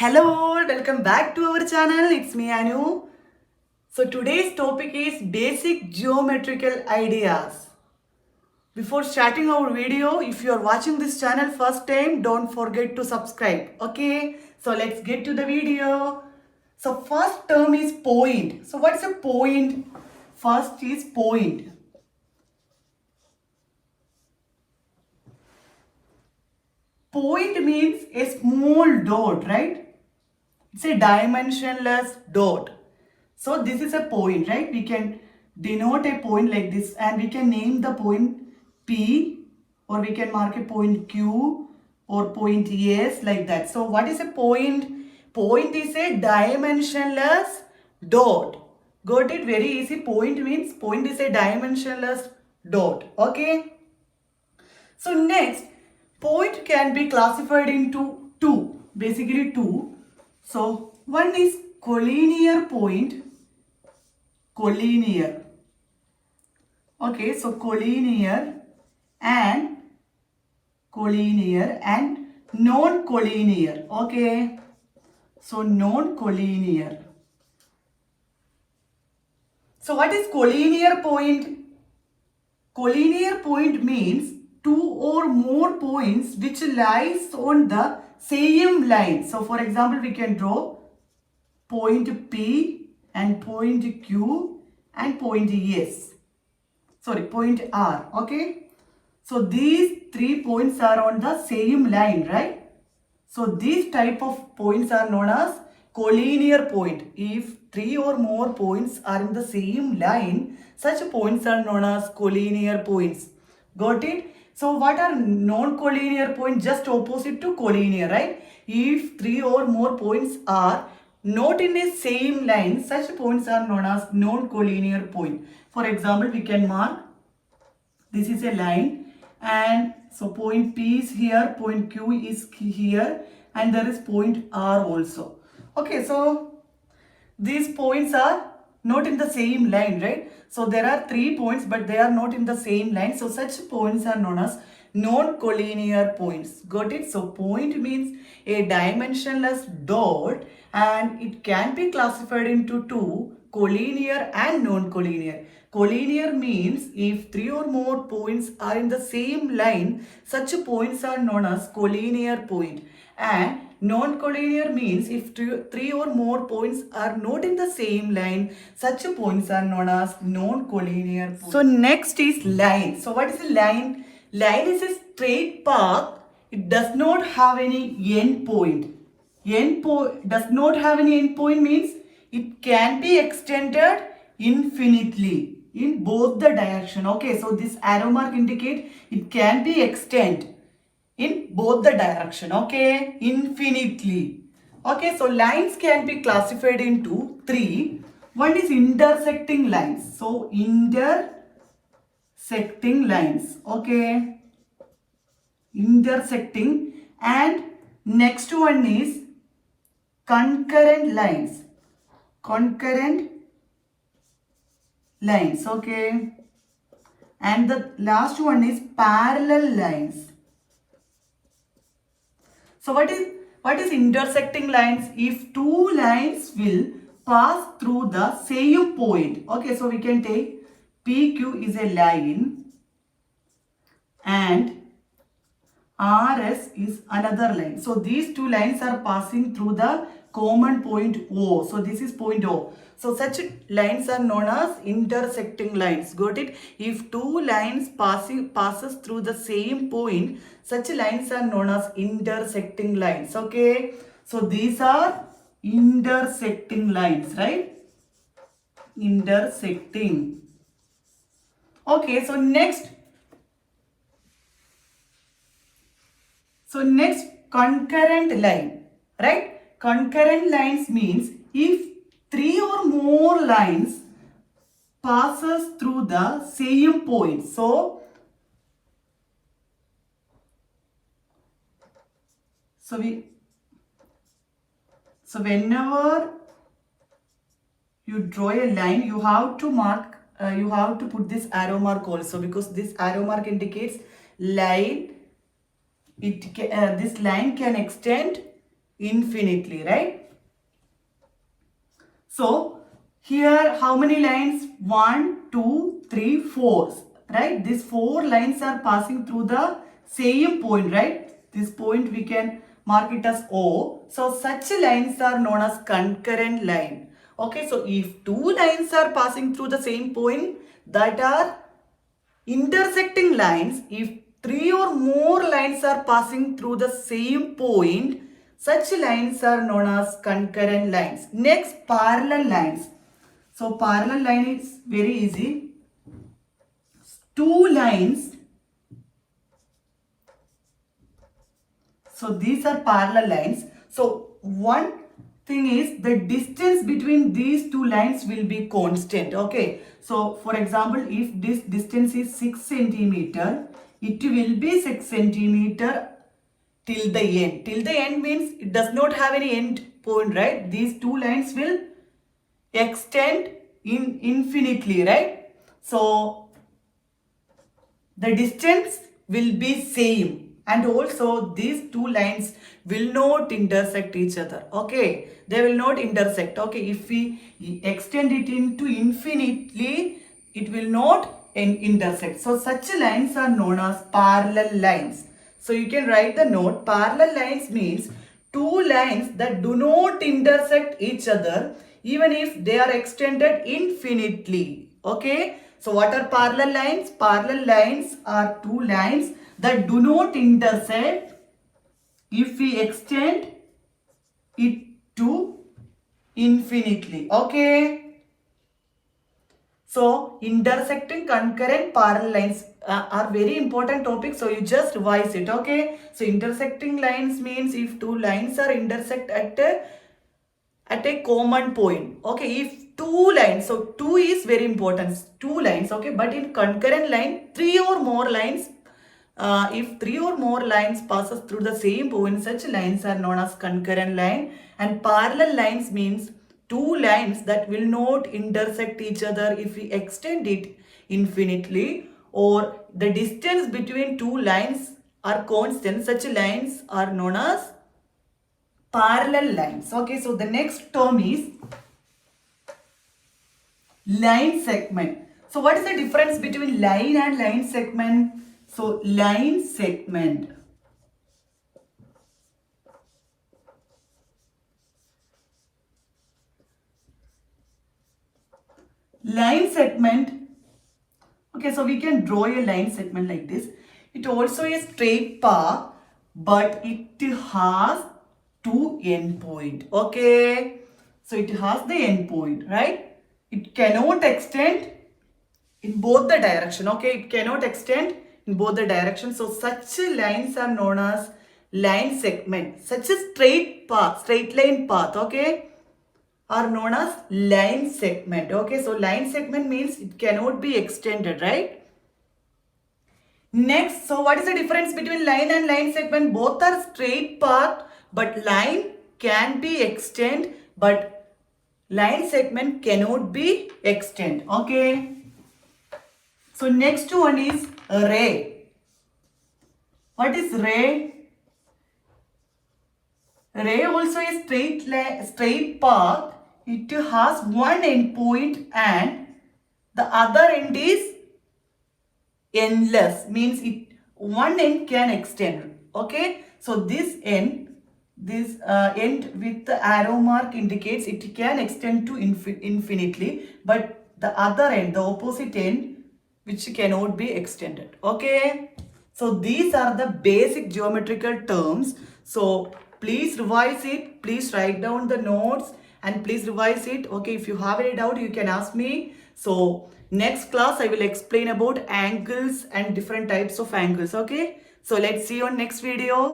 Hello, welcome back to our channel. It's me Anu. So today's topic is basic geometrical ideas. Before starting our video, if you are watching this channel first time, don't forget to subscribe. Okay, so let's get to the video. So first term is point. So what is a point? First is point. Point means a small dot, right? It's a dimensionless dot. So this is a point, right? We can denote a point like this and we can name the point P, or we can mark a point Q or point S like that. So what is a point? Point is a dimensionless dot. Got it? Very easy. Point means point is a dimensionless dot. Okay. So next, point can be classified into two, basically two. So one is collinear point, collinear. Okay, so and collinear and non-collinear. Okay, so non-collinear. So what is collinear point? Collinear point means two or more points which lies on the same line. So for example, we can draw point P and point Q and point S. Sorry, point R. Okay. So these 3 points are on the same line, right? So these type of points are known as collinear point. If 3 or more points are in the same line, such points are known as collinear points. Got it? So what are non-collinear points? Just opposite to collinear, right? If 3 or more points are not in a same line, such points are known as non-collinear point. For example, we can mark this is a line, and so point P is here, point Q is here, and there is point R also. Okay, so these points are not in the same line, right? So there are 3 points, but they are not in the same line. So such points are known as non-collinear points. Got it? So point means a dimensionless dot, and it can be classified into two, collinear and non-collinear. Collinear means if 3 or more points are in the same line, such points are known as collinear point. And non-collinear means if 3 or more points are not in the same line, such points are known as non-collinear point. So next is line. So what is a line? Line is a straight path. It does not have any end point. Does not have any end point means it can be extended infinitely in both the direction. Okay, so this arrow mark indicate it can be extended in both the direction. Okay, infinitely. Okay, so lines can be classified into three. One is intersecting lines. So intersecting lines. Okay, intersecting. And next one is concurrent lines. Concurrent lines. Okay, and the last one is parallel lines. So what is intersecting lines? If two lines will pass through the same point. Okay, so we can take PQ is a line and RS is another line. So these two lines are passing through the common point O. So this is point O. So such lines are known as intersecting lines. Got it? If two lines passes through the same point, such lines are known as intersecting lines. Okay. So these are intersecting lines, right? Intersecting. Okay. So next concurrent line, right? Concurrent lines means if 3 or more lines passes through the same point. So whenever you draw a line, you have to mark, you have to put this arrow mark also, because this arrow mark indicates line. This line can extend infinitely, right? So here how many lines? 1, 2, 3, 4, right? These 4 lines are passing through the same point, right? This point we can mark it as O. So such lines are known as concurrent line. Okay, so if 2 lines are passing through the same point, that are intersecting lines. If 3 or more lines are passing through the same point, such lines are known as concurrent lines. Next, parallel lines. So parallel line is very easy. 2 lines. So these are parallel lines. So one thing is the distance between these 2 lines will be constant. Okay. So for example, if this distance is 6 centimeter, it will be 6 centimeter till the end. Till the end means it does not have any end point, right? These 2 lines will extend in infinitely, right? So the distance will be same, and also these 2 lines will not intersect each other. Okay, they will not intersect. Okay, if we extend it into infinitely, it will not intersect. So such lines are known as parallel lines. So you can write the note. Parallel lines means 2 lines that do not intersect each other even if they are extended infinitely. Okay. So what are parallel lines? Parallel lines are 2 lines that do not intersect if we extend it to infinitely. Okay. So intersecting concurrent parallel lines are very important topic. So you just revise it. Okay. So intersecting lines means if 2 lines are intersect at a common point. Okay, if 2 lines, so 2 is very important, 2 lines. Okay, but in concurrent line, 3 or more lines, if 3 or more lines passes through the same point, such lines are known as concurrent line. And parallel lines means 2 lines that will not intersect each other if we extend it infinitely, or the distance between 2 lines are constant. Such lines are known as parallel lines. Okay, so the next term is line segment. So what is the difference between line and line segment? So line segment. Line segment. Okay, so we can draw a line segment like this. It also is straight path, but it has 2 endpoint. Okay, so it has the endpoint, right? It cannot extend in both the direction. Okay, it cannot extend in both the directions. So such lines are known as line segment. Such a straight path, straight line path, okay, are known as line segment. Okay, so line segment means it cannot be extended, right? Next, so what is the difference between line and line segment? Both are straight path, but line can be extend, but line segment cannot be extend. Okay. So next one is ray. What is ray? Ray also is straight path. It has one end point and the other end is endless. Means it one end can extend. Okay. So this end with the arrow mark indicates it can extend to infinitely, but the other end, the opposite end, which cannot be extended. Okay. So these are the basic geometrical terms. So please revise it. Please write down the notes and please revise it. Okay, if you have any doubt, you can ask me. So next class, I will explain about angles and different types of angles. Okay. So let's see you on next video.